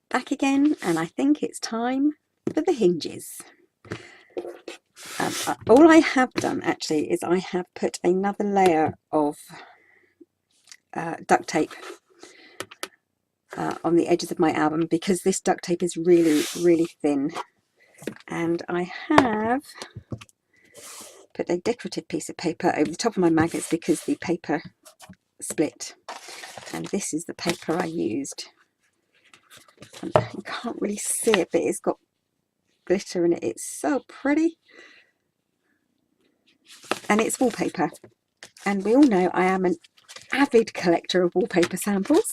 Back again, and I think it's time for the hinges. All I have done actually is I have put another layer of duct tape on the edges of my album, because this duct tape is really thin, and I have put a decorative piece of paper over the top of my magnets because the paper split, and this is the paper I used. And you can't really see it, but it's got glitter in it. It's so pretty, and it's wallpaper, and we all know I am an avid collector of wallpaper samples,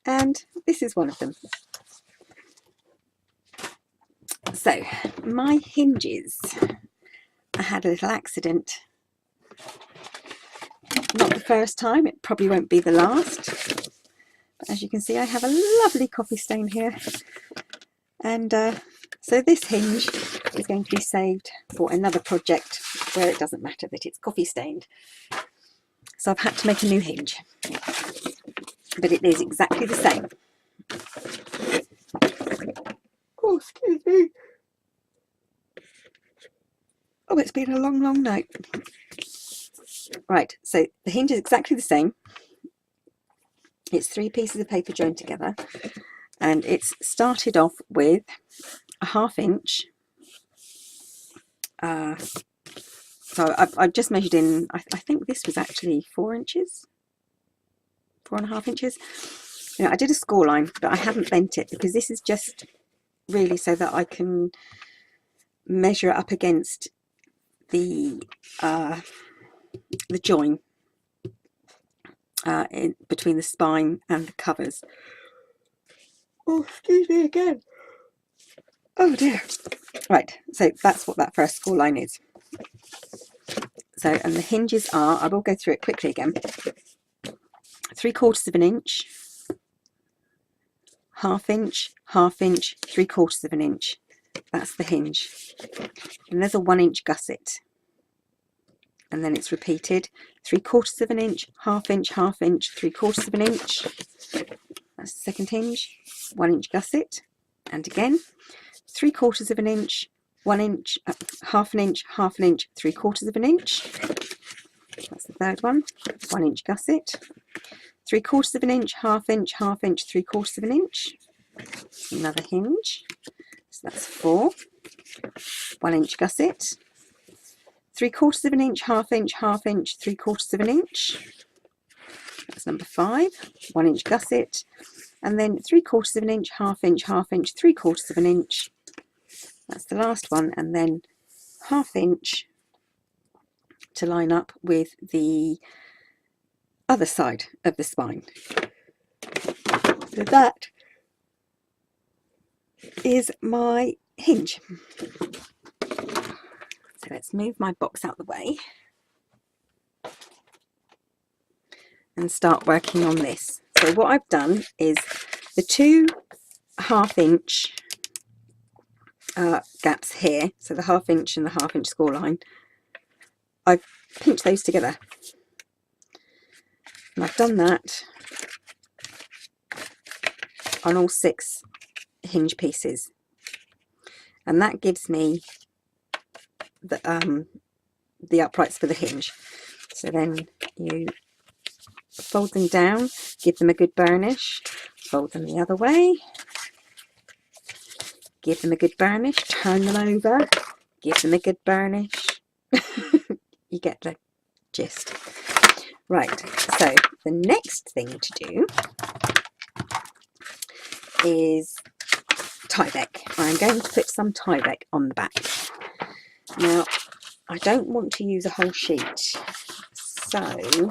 and this is one of them. So my hinges, I had a little accident. Not the first time, it probably won't be the last. But as you can see, I have a lovely coffee stain here. And so this hinge is going to be saved for another project where it doesn't matter that it's coffee stained. So I've had to make a new hinge. But it is exactly the same. Oh, excuse me. Oh, it's been a long night. Right, so the hinge is exactly the same. It's 3 pieces of paper joined together, and it's started off with a 1/2 inch. So I've just measured in, I think this was actually 4 inches, 4.5 inches. You know, I did a score line, but I haven't bent it because this is just really so that I can measure it up against the join in between the spine and the covers. Oh, excuse me again. Oh dear. Right, so that's what that first score line is. So, and the hinges are, I will go through it quickly again. 3/4 of an inch, 1/2 inch, 1/2 inch, 3/4 of an inch. That's the hinge. And there's a 1 inch gusset. And then it's repeated 3/4 of an inch, 1/2 inch, 1/2 inch, 3/4 of an inch. That's the second hinge. 1 inch gusset, and again 3/4 of an inch, 1 inch, 1/2 an inch, 1/2 an inch, 3/4 of an inch. That's the third one. 1 inch gusset, 3/4 of an inch, 1/2 inch, 1/2 inch, 3/4 of an inch. Another hinge. So that's 4. 1 inch gusset, 3/4 of an inch, 1/2 inch, 1/2 inch, 3/4 of an inch. That's number 5. 1 inch gusset, and then 3/4 of an inch, 1/2 inch, 1/2 inch, 3/4 of an inch. That's the last one, and then 1/2 inch to line up with the other side of the spine. So that is my hinge. So let's move my box out the way and start working on this. So what I've done is the 2 1/2 inch gaps here, so the 1/2 inch and the 1/2 inch score line, I've pinched those together, and I've done that on all 6 hinge pieces, and that gives me the uprights for the hinge. So then you fold them down, give them a good burnish, fold them the other way, give them a good burnish, turn them over, give them a good burnish. You get the gist. Right, so the next thing to do is Tyvek. I'm going to put some Tyvek on the back. Now, I don't want to use a whole sheet, so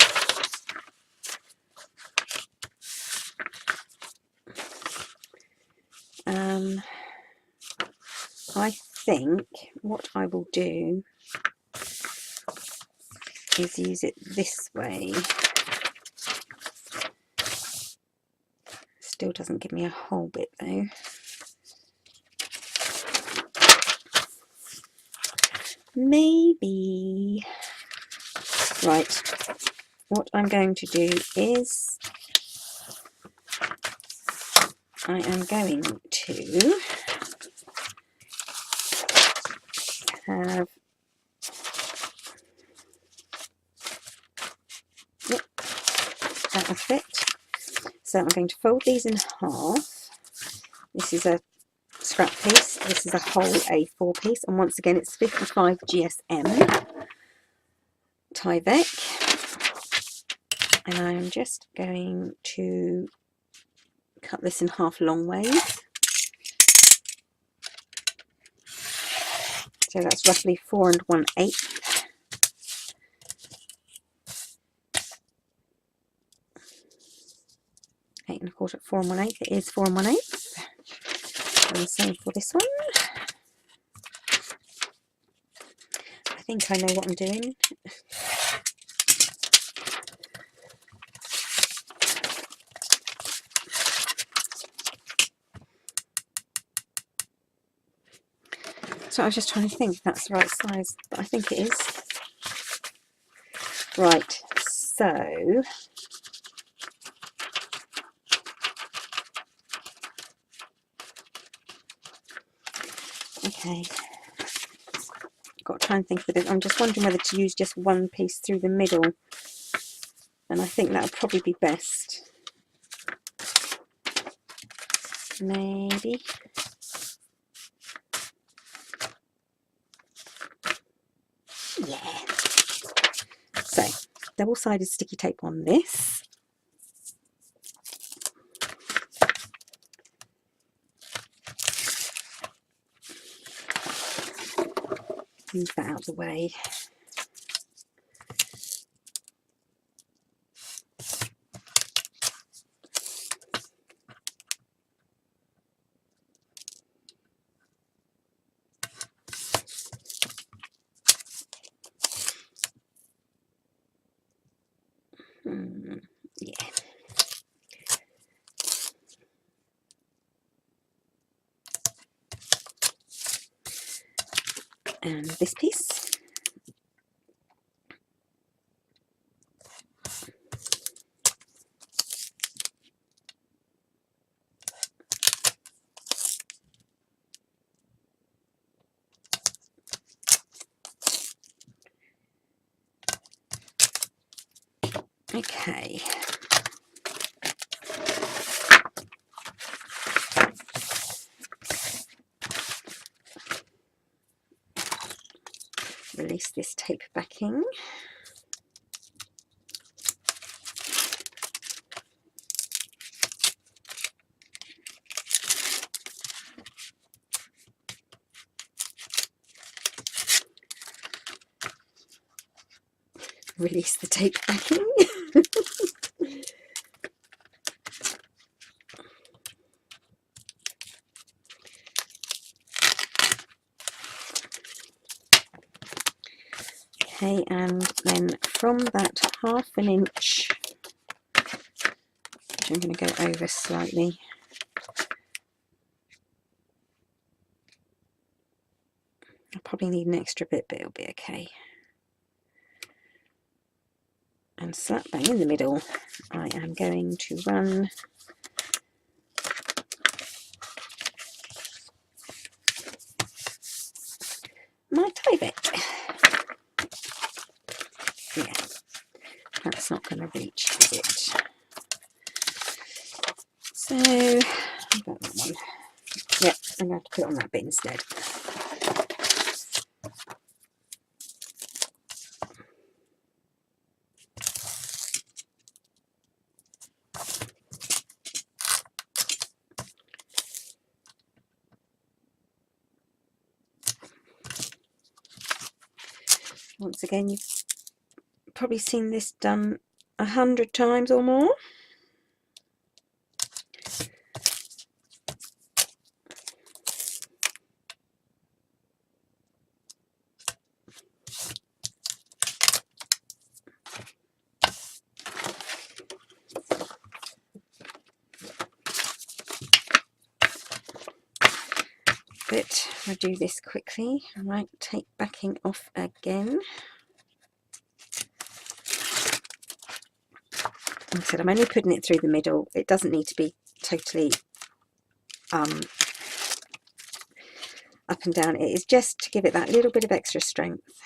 I think what I will do is use it this way. Still doesn't give me a whole bit though. Maybe. Right, what I'm going to do is I am going to have, yep, that will fit. So I'm going to fold these in half. This is a scrap piece, this is a whole A4 piece, and once again it's 55 GSM Tyvek, and I am just going to cut this in half long ways. So that's roughly 4 1/8. Eight and a quarter, 4 1/8. It is 4 1/8. And the same for this one. I think I know what I'm doing. So I was just trying to think if that's the right size, but I think it is. Right, so okay, got to try and think of it. I'm just wondering whether to use just one piece through the middle, and I think that would probably be best. Maybe. Yeah. So, double-sided sticky tape on this. Move that out of the way. Yeah. And this piece. Okay. Release this tape backing. Release the tape backing. Okay, and then from that 1/2 inch, which I'm going to go over slightly, I'll probably need an extra bit, but it'll be okay. And slap bang in the middle, I am going to run my Tyvek. Yeah, that's not going to reach, is it? So, I've got that one. Yep, I'm going to have to put it on that bit instead. Once again, you've probably seen this done 100 times or more. But I'll do this quickly. Right, tape backing off again. Like I said, I'm only putting it through the middle. It doesn't need to be totally up and down. It is just to give it that little bit of extra strength,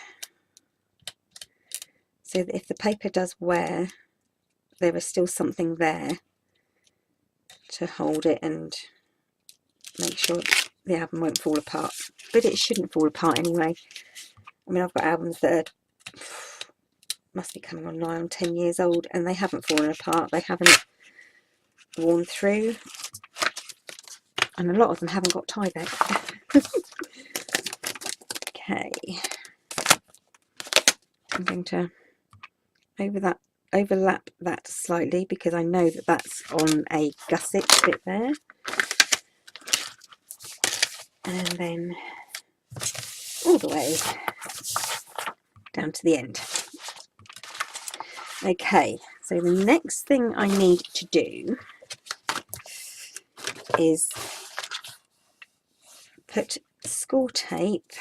so that if the paper does wear, there is still something there to hold it and make sure the album won't fall apart. But it shouldn't fall apart anyway. I mean, I've got albums that are, must be coming on nigh on 10 years old, and they haven't fallen apart. They haven't worn through, and a lot of them haven't got tie back. Okay, I'm going to overlap that slightly, because I know that that's on a gusset bit there, and then all the way down to the end. Okay, so the next thing I need to do is put score tape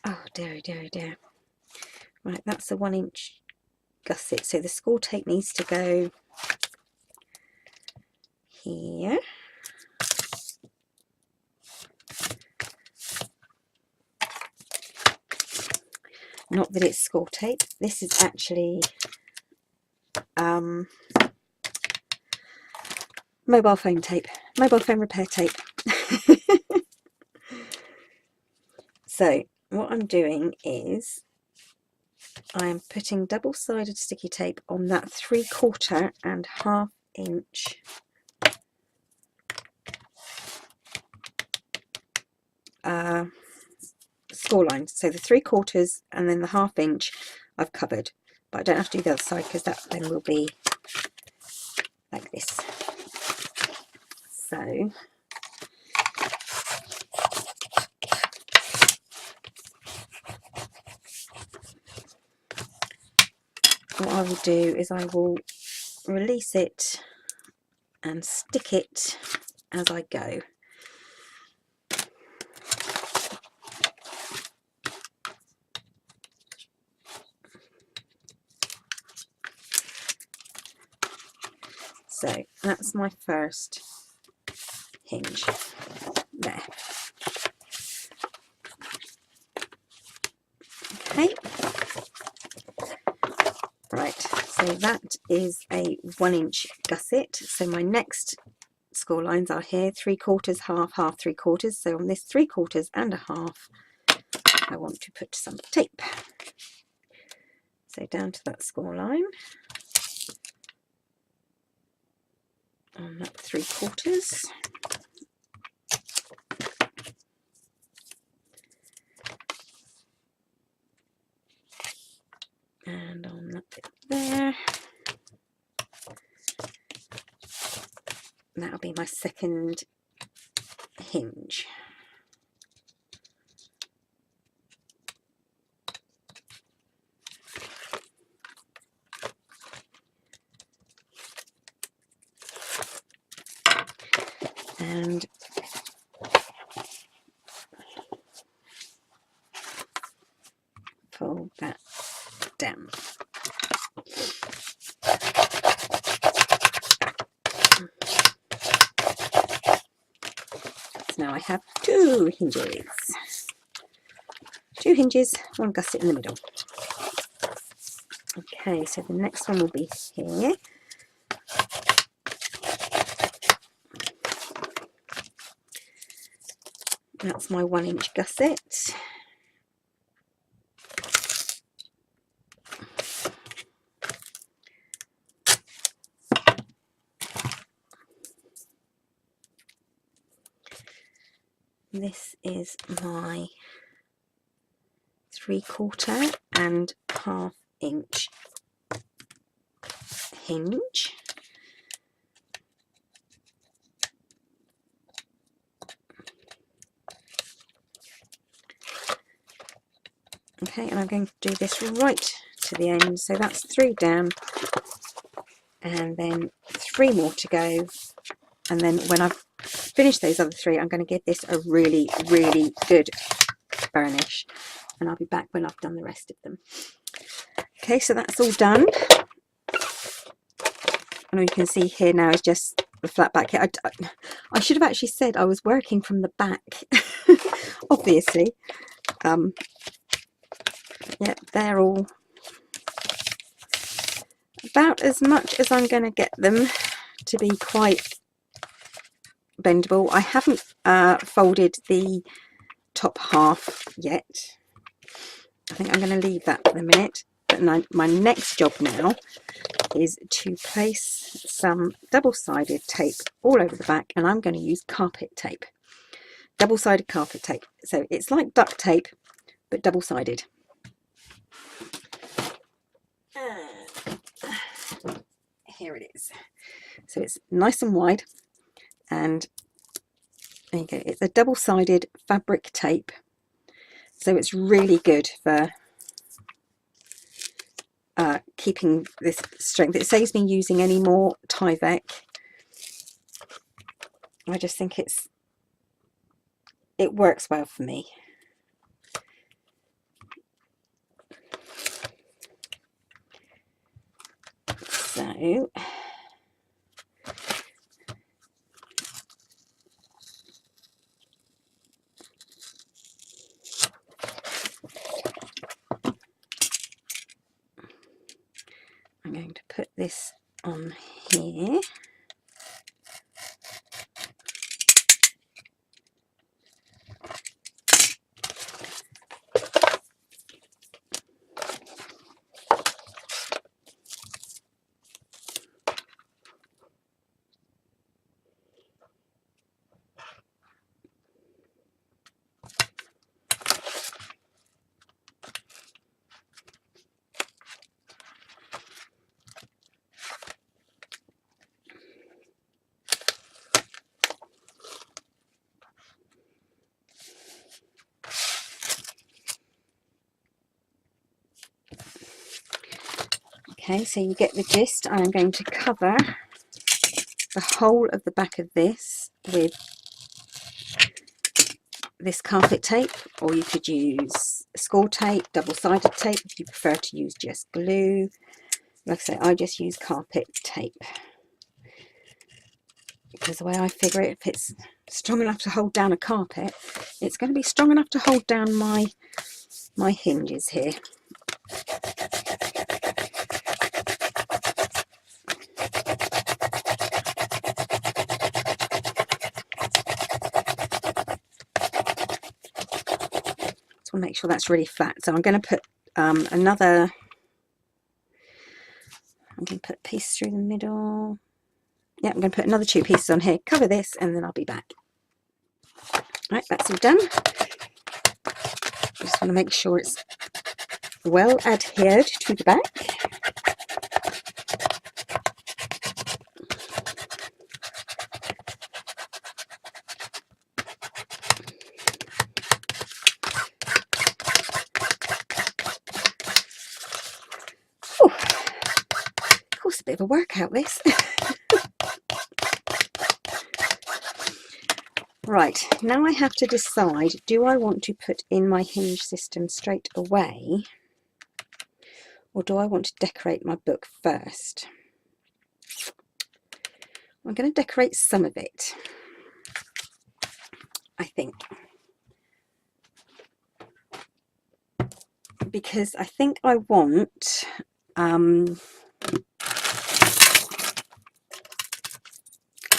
oh dear, right, that's a 1-inch gusset, so the score tape needs to go here. Not that it's score tape, this is actually mobile phone tape, mobile phone repair tape. So what I'm doing is I'm putting double-sided sticky tape on that 3/4 and 1/2 inch score lines. So the 3/4 and then the 1/2 inch I've covered, but I don't have to do the other side, because that then will be like this. So what I will do is I will release it and stick it as I go. So that's my first hinge there. Okay, right, so that is a 1-inch gusset. So my next score lines are here, 3/4, 1/2, 1/2, 3/4. So on this 3/4 and 1/2, I want to put some tape. So down to that score line on that 3/4. And on that bit there. That'll be my second hinge. And pull that down. So now I have 2 hinges. 2 hinges, 1 gusset in the middle. Okay, so the next one will be here. That's my 1-inch gusset. This is my 3/4 and 1/2 inch hinge. Okay, and I'm going to do this right to the end. So that's 3 down, and then 3 more to go. And then when I've finished those other 3, I'm going to give this a really, really good burnish. And I'll be back when I've done the rest of them. Okay, so that's all done. And all you can see here now is just the flat back. I should have actually said I was working from the back, obviously. Yeah, they're all about as much as I'm going to get them to be quite bendable. I haven't folded the top half yet. I think I'm going to leave that for the minute. But my next job now is to place some double-sided tape all over the back, and I'm going to use carpet tape, double-sided carpet tape. So it's like duct tape but double-sided. Here it is. So it's nice and wide, and there you go. It's a double-sided fabric tape, so it's really good for keeping this strength. It saves me using any more Tyvek. I just think it works well for me. So I'm going to put this on here. Okay, so you get the gist. I'm going to cover the whole of the back of this with this carpet tape, or you could use score tape, double-sided tape if you prefer to use just glue. Like I say, I just use carpet tape because the way I figure it, if it's strong enough to hold down a carpet, it's going to be strong enough to hold down my hinges here. Just want to make sure that's really flat. So I'm going to put I'm going to put a piece through the middle. Yeah, I'm going to put another 2 pieces on here, cover this, and then I'll be back. Right, that's all done. Just want to make sure it's well adhered to the back. Ooh, of course, a bit of a workout this. Right, now I have to decide, do I want to put in my hinge system straight away, or do I want to decorate my book first? I'm going to decorate some of it, I think, because I think I want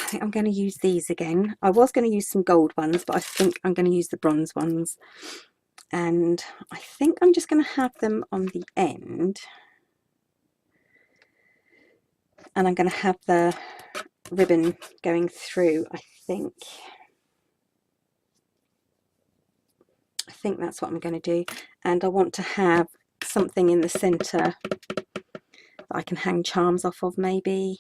I think I'm going to use these again. I was going to use some gold ones, but I think I'm going to use the bronze ones. And I think I'm just going to have them on the end. And I'm going to have the ribbon going through, I think. I think that's what I'm going to do. And I want to have something in the centre that I can hang charms off of, maybe.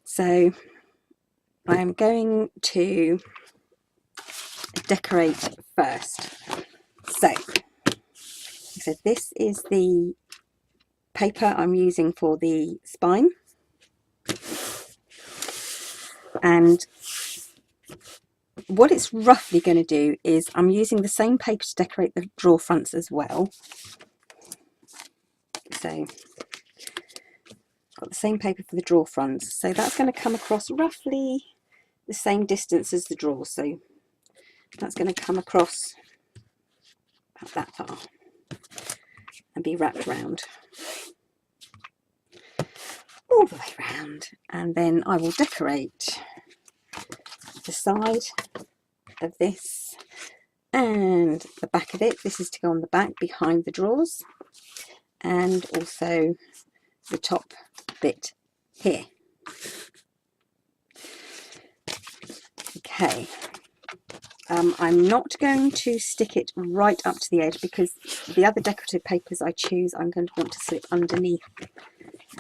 So I am going to decorate first. So this is the paper I'm using for the spine, and what it's roughly going to do is I'm using the same paper to decorate the drawer fronts as well. So Got the same paper for the drawer fronts, so that's going to come across roughly the same distance as the drawers, so that's going to come across about that far and be wrapped round all the way round, and then I will decorate the side of this and the back of it. This is to go on the back behind the drawers, and also the top bit here. Okay, I'm not going to stick it right up to the edge because the other decorative papers I choose I'm going to want to slip underneath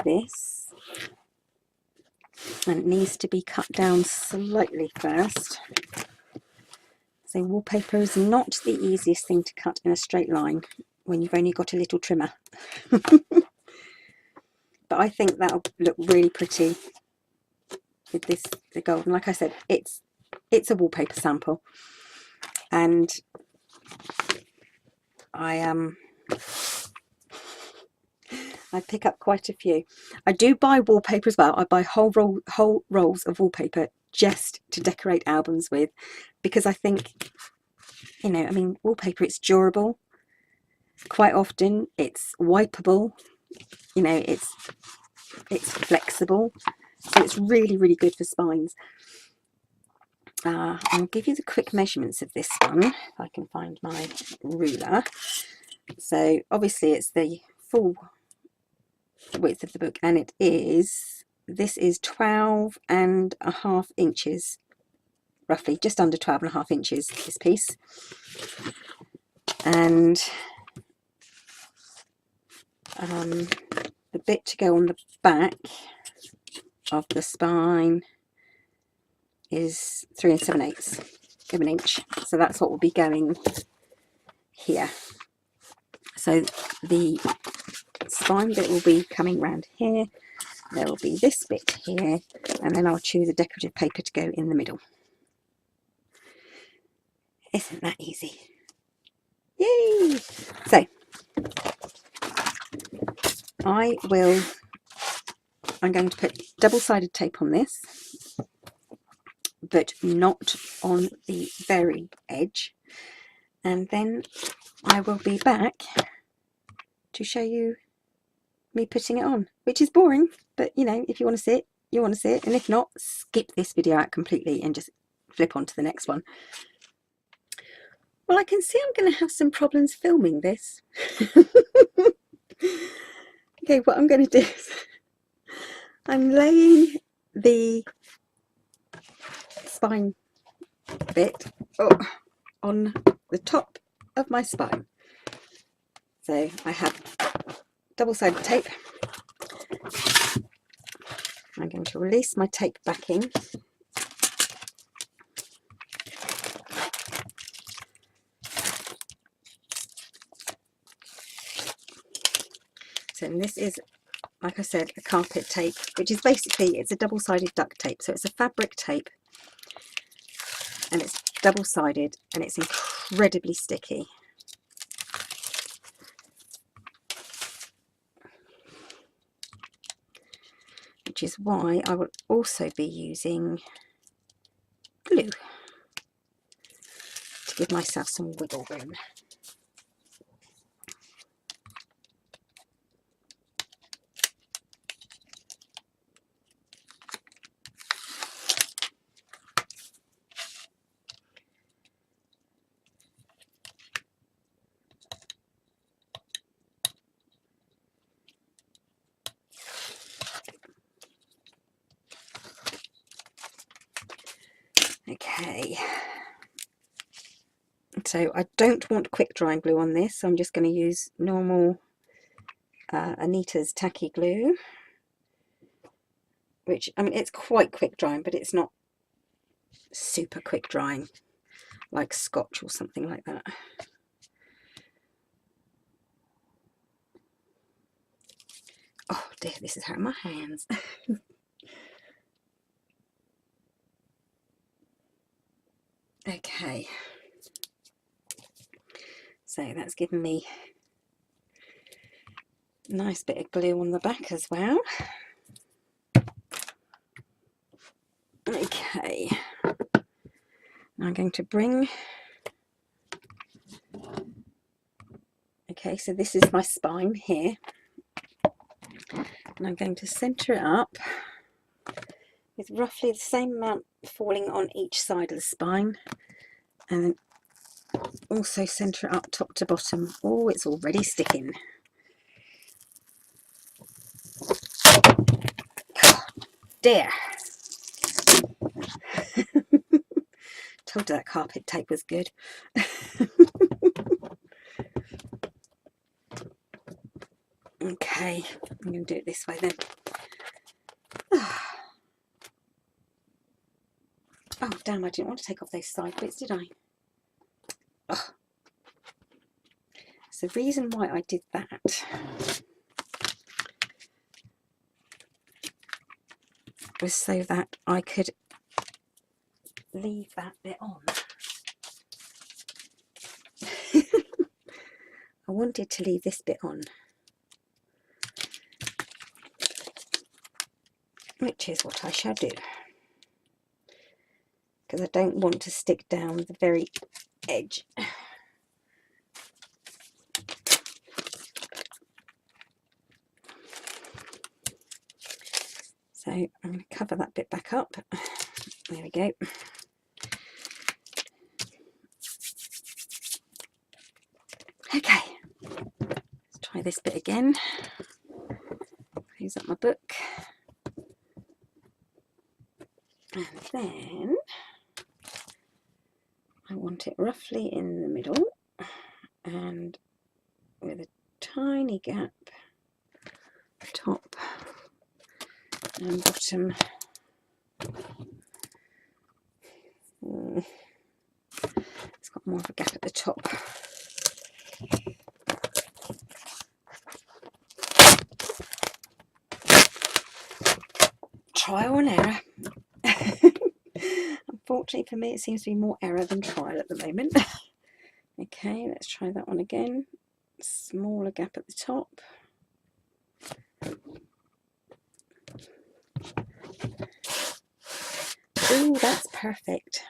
this, and it needs to be cut down slightly first. So wallpaper is not the easiest thing to cut in a straight line when you've only got a little trimmer. But I think that'll look really pretty with this, the gold. And like I said, it's a wallpaper sample, and I pick up quite a few. I do buy wallpaper as well. I buy whole rolls of wallpaper just to decorate albums with, because I think, you know, I mean, wallpaper, it's durable. Quite often it's wipeable, you know, it's flexible, so it's really, really good for spines. I'll give you the quick measurements of this one if I can find my ruler. So obviously it's the full width of the book, and this is 12.5 inches, roughly just under 12.5 inches, this piece. And the bit to go on the back of the spine is 3 7/8 of an inch, so that's what will be going here. So the spine bit will be coming round here, there will be this bit here, and then I'll choose a decorative paper to go in the middle. Isn't that easy? Yay! So I'm going to put double-sided tape on this, but not on the very edge, and then I will be back to show you me putting it on, which is boring, but you know, if you want to see it, you want to see it, and if not, skip this video out completely and just flip on to the next one. Well, I can see I'm going to have some problems filming this. Okay, what I'm going to do is I'm laying the spine bit on the top of my spine. So I have double-sided tape. I'm going to release my tape backing. So this is, like I said, a carpet tape, which is basically, it's a double-sided duct tape. So it's a fabric tape, and it's double-sided, and it's incredibly sticky. Which is why I will also be using glue to give myself some wiggle room. Okay, so I don't want quick drying glue on this, so I'm just going to use normal Anita's tacky glue, which, I mean, it's quite quick drying, but it's not super quick drying like Scotch or something like that. Oh dear, this is hurting my hands. Okay, so that's given me a nice bit of glue on the back as well. Okay, now I'm going to bring, okay, so this is my spine here, and I'm going to centre it up with roughly the same amount falling on each side of the spine, and also centre it up top to bottom. Oh, it's already sticking. God, dear. Told you that carpet tape was good. Okay, I'm going to do it this way then. Oh damn, I didn't want to take off those side bits, did I? Oh. So the reason why I did that was so that I could leave that bit on. I wanted to leave this bit on, which is what I shall do, because I don't want to stick down the very edge. So I'm going to cover that bit back up. There we go. Okay, let's try this bit again. Close up my book. And then I want it roughly in the middle and with a tiny gap top and bottom. It's got more of a gap at the top. Trial and error. Unfortunately for me, it seems to be more error than trial at the moment. Okay, let's try that one again. Smaller gap at the top. Ooh, that's perfect.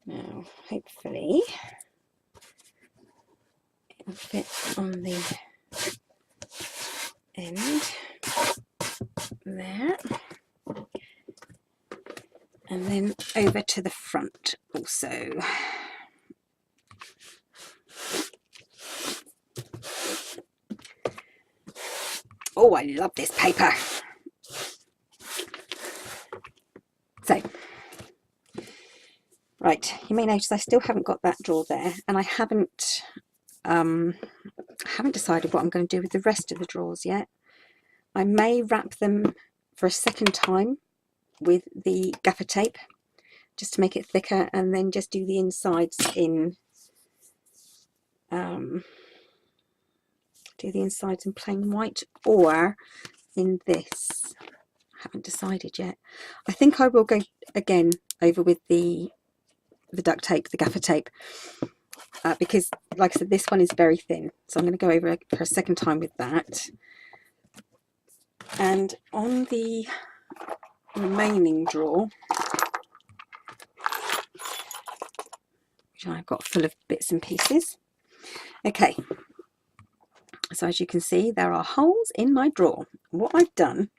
Now, hopefully, it'll fit on the end there. And then over to the front also. Oh, I love this paper. So, right, you may notice I still haven't got that drawer there, and I haven't decided what I'm going to do with the rest of the drawers yet. I may wrap them for a second time with the gaffer tape, just to make it thicker, and then just do the insides in plain white or in this. I haven't decided yet. I think I will go again over with the duct tape, the gaffer tape, because like I said, this one is very thin, so I'm going to go over for a second time with that. And on the remaining drawer, which I've got full of bits and pieces. Okay, so as you can see, there are holes in my drawer. What I've done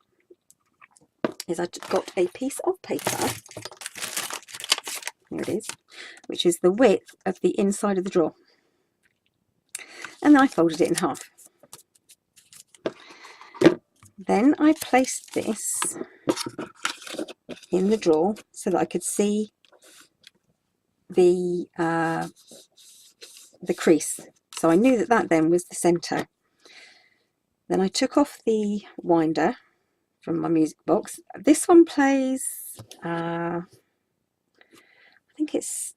is I've got a piece of paper, here it is, which is the width of the inside of the drawer, and then I folded it in half. Then I placed this in the drawer so that I could see the crease, so I knew that that then was the centre. Then I took off the winder from my music box. This one plays I think it's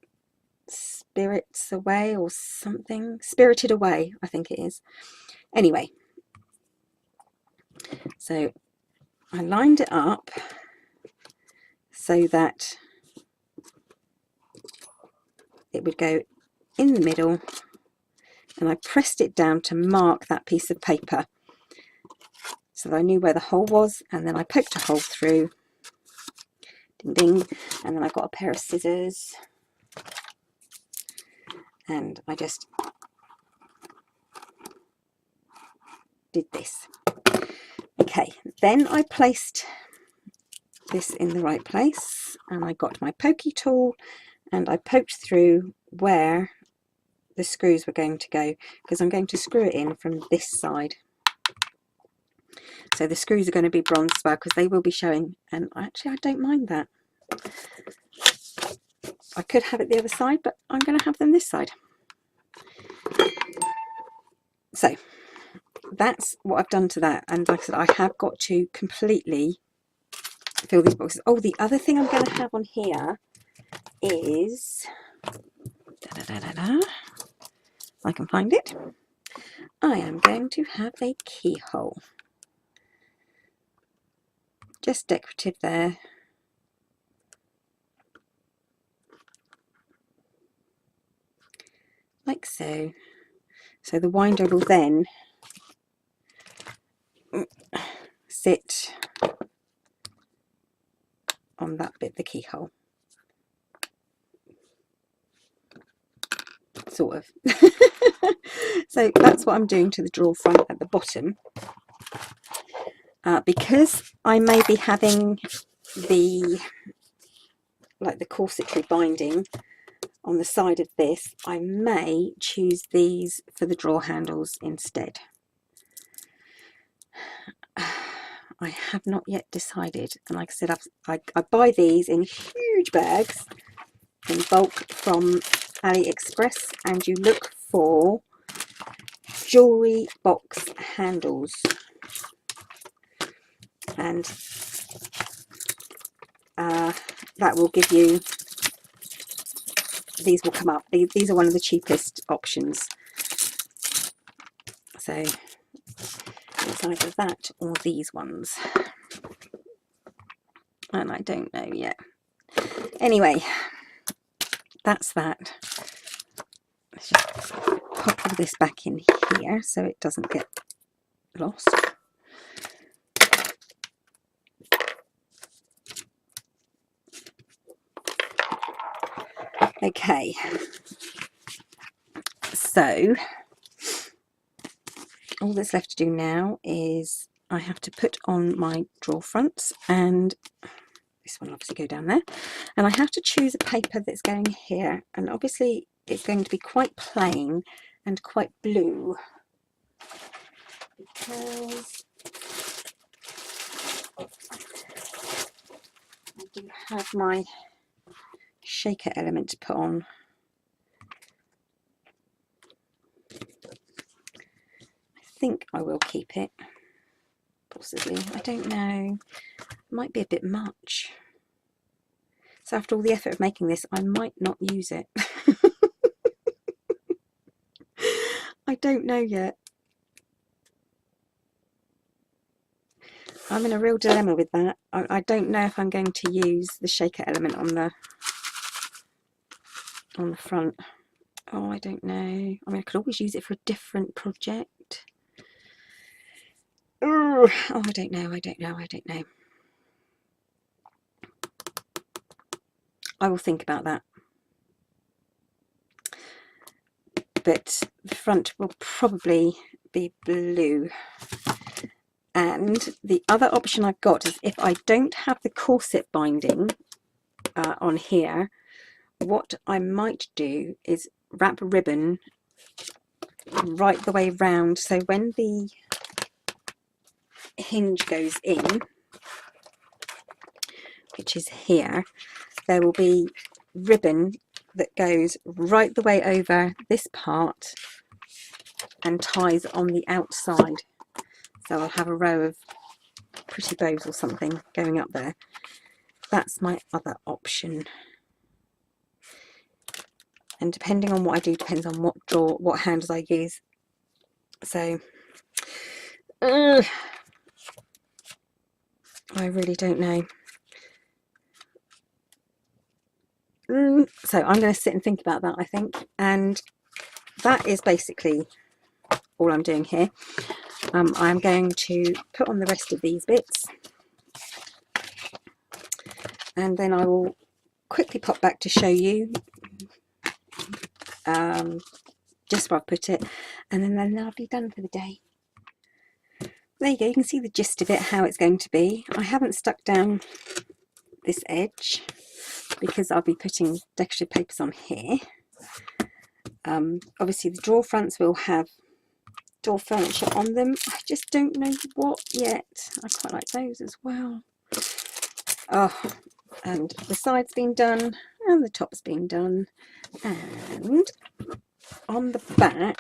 Spirits Away or something, Spirited Away I think it is. Anyway, so I lined it up so that it would go in the middle, and I pressed it down to mark that piece of paper so that I knew where the hole was, and then I poked a hole through, ding ding, and then I got a pair of scissors and I just did this. Okay, then I placed this in the right place and I got my pokey tool and I poked through where the screws were going to go, because I'm going to screw it in from this side. So the screws are going to be bronze as well, because they will be showing, and actually I don't mind that. I could have it the other side, but I'm going to have them this side. So that's what I've done to that, and like I said, I have got to completely fill these boxes. Oh, the other thing I'm going to have on here is, I can find it. I am going to have a keyhole. Just decorative there. Like so. So the winder will then sit on that bit, the keyhole. Sort of. So that's what I'm doing to the drawer front at the bottom. Because I may be having the corsetry binding on the side of this, I may choose these for the drawer handles instead. I have not yet decided, and like I said, I buy these in huge bags in bulk from AliExpress, and you look for jewellery box handles, and that will give you, these will come up. These are one of the cheapest options, so it's either that or these ones, and I don't know yet. Anyway, that's that. Let's just pop all this back in here so it doesn't get lost. Okay, so all that's left to do now is I have to put on my drawer fronts, and this one will obviously go down there, and I have to choose a paper that's going here, and obviously it's going to be quite plain and quite blue, because I do have my shaker element to put on. I think I will keep it, possibly, I don't know, it might be a bit much. So after all the effort of making this, I might not use it. I don't know yet. I'm in a real dilemma with that. I don't know if I'm going to use the shaker element on the front. Oh, I don't know. I mean, I could always use it for a different project. Oh, I don't know. I will think about that. But the front will probably be blue. And the other option I've got is, if I don't have the corset binding on here, what I might do is wrap ribbon right the way round, so when the hinge goes in, which is here, there will be ribbon that goes right the way over this part and ties on the outside. So I'll have a row of pretty bows or something going up there. That's my other option. And depending on what I do, depends on what handles I use. So I really don't know. So I'm going to sit and think about that, I think. And that is basically all I'm doing here. I'm going to put on the rest of these bits, and then I will quickly pop back to show you just where I've put it, and then I'll be done for the day. There you go, you can see the gist of it, how it's going to be. I haven't stuck down this edge because I'll be putting decorative papers on here. Obviously the drawer fronts will have door furniture on them. I just don't know what yet. I quite like those as well. Oh, and the side's been done and the top's been done, and on the back,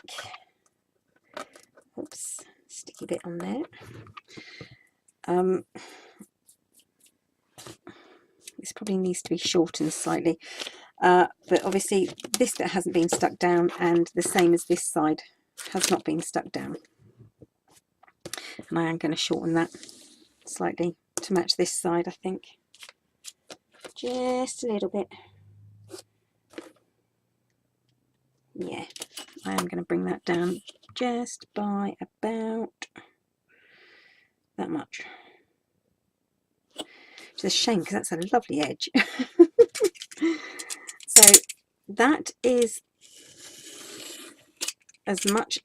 oops, sticky bit on there. This probably needs to be shortened slightly, but obviously this bit hasn't been stuck down, and the same as this side has not been stuck down, and I am going to shorten that slightly to match this side, I think, just a little bit. Yeah, I am going to bring that down just by about that much. It's a shame because that's a lovely edge. So that is as much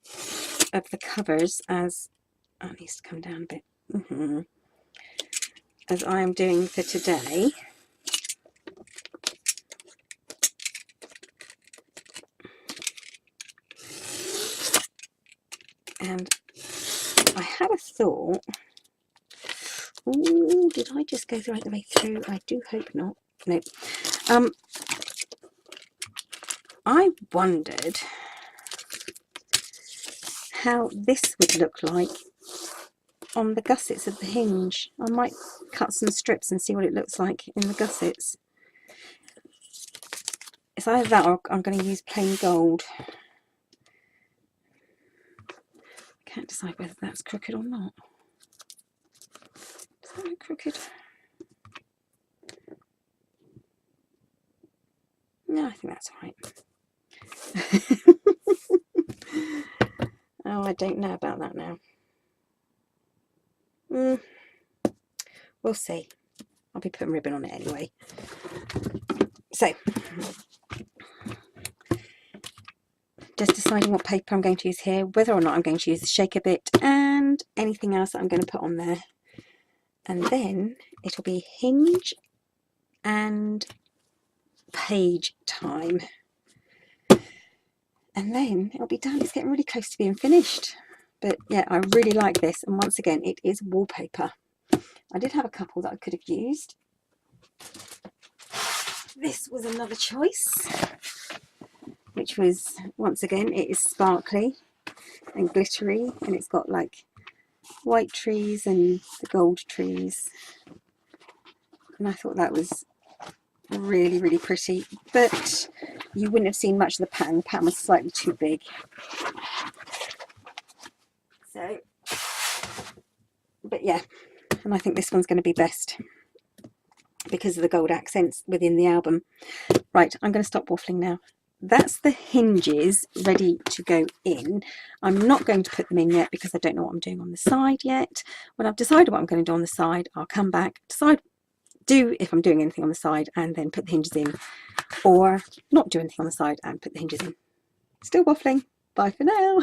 of the covers as, oh, it needs to come down a bit, as I am doing for today. And I had a thought, ooh, did I just go right the way through? I do hope not. No. I wondered how this would look like on the gussets of the hinge. I might cut some strips and see what it looks like in the gussets. It's either that or I'm going to use plain gold. I can't decide whether that's crooked or not. Is that look crooked? No, I think that's all right. Oh, I don't know about that now. We'll see. I'll be putting ribbon on it anyway. So, just deciding what paper I'm going to use here, whether or not I'm going to use the shaker bit, and anything else that I'm going to put on there. And then it'll be Hinge and page time. And then it'll be done. It's getting really close to being finished. But yeah, I really like this. And once again, it is wallpaper. I did have a couple that I could have used. This was another choice, which was, once again, it is sparkly and glittery, and it's got like white trees and the gold trees. And I thought that was really, really pretty, but you wouldn't have seen much of the pattern. The pattern was slightly too big. So, but yeah, and I think this one's going to be best because of the gold accents within the album. Right, I'm going to stop waffling now. That's the hinges ready to go in. I'm not going to put them in yet because I don't know what I'm doing on the side yet. When I've decided what I'm going to do on the side, I'll come back, do if I'm doing anything on the side, and then put the hinges in, or not do anything on the side and put the hinges in. Still waffling. Bye for now.